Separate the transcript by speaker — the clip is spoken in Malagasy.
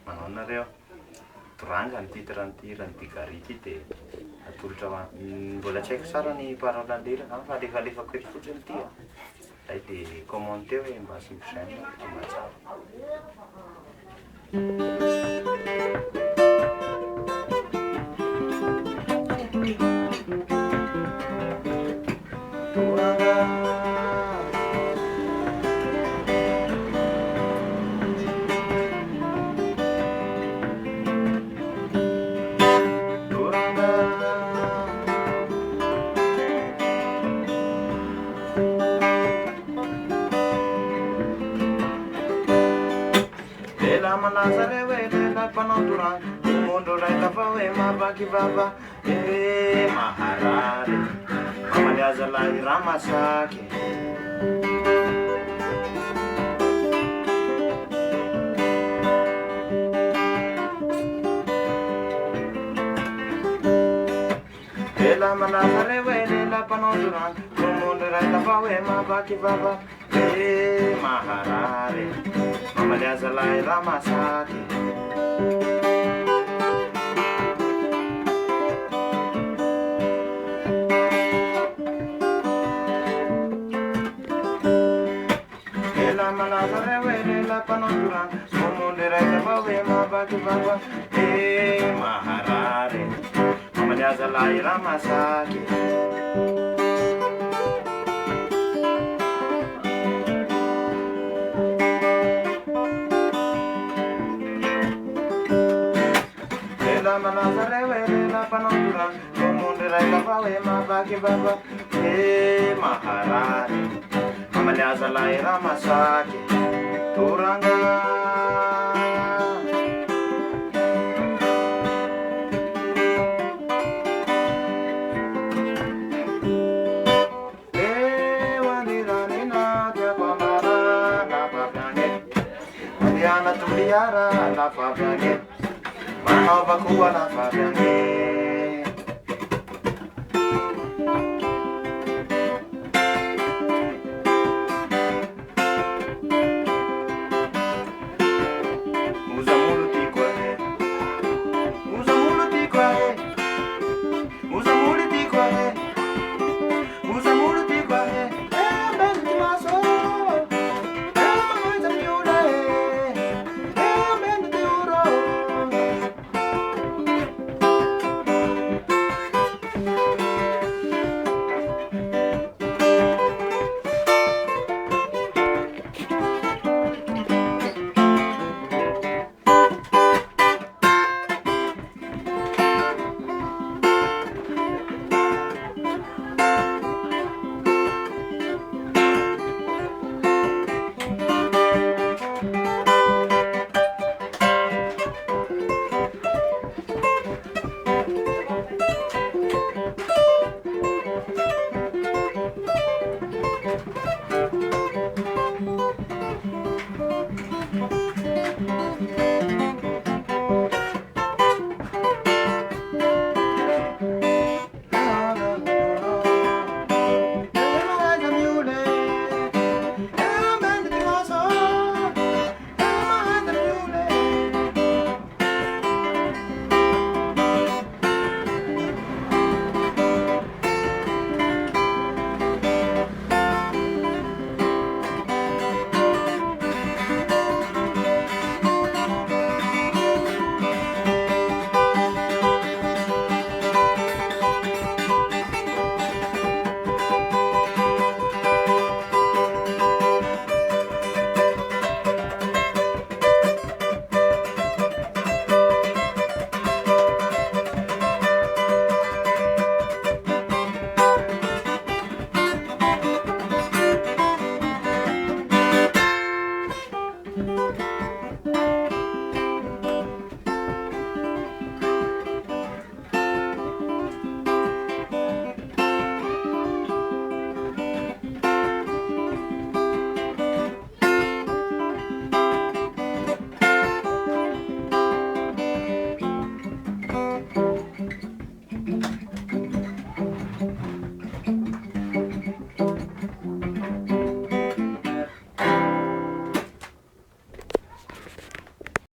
Speaker 1: manao nareo doranga ny titrany digari ty dia atolotra mbola tsy haiko tsara ny parolan'ilay fa alefalefako eto fotsiny ty a zay dia commande teo hoe mba simposaina mba tsara malaza reo hoe lela mpanao doranga omondro raika fa hoe mavakivava maharary mamaliaza lahy raha masaky lela malaza reo hoe lela mpanao doranga omondro raika fa hoe mavakivava maharary mamaliaza lahy raha masaky lela malaza reo hoe lela mpanao doranga omondro raika fa hoe mavakivava maharary mamaliaza lahy raha masaky malaza reo hoe lela mpanao doranga omondro raika fa hoe mavakivava maharary mamaliaza lahy raha masaky doranga eo aniranina tiako ambara lafavy agny andiana toliara lafavy agny manaovako lafavy agny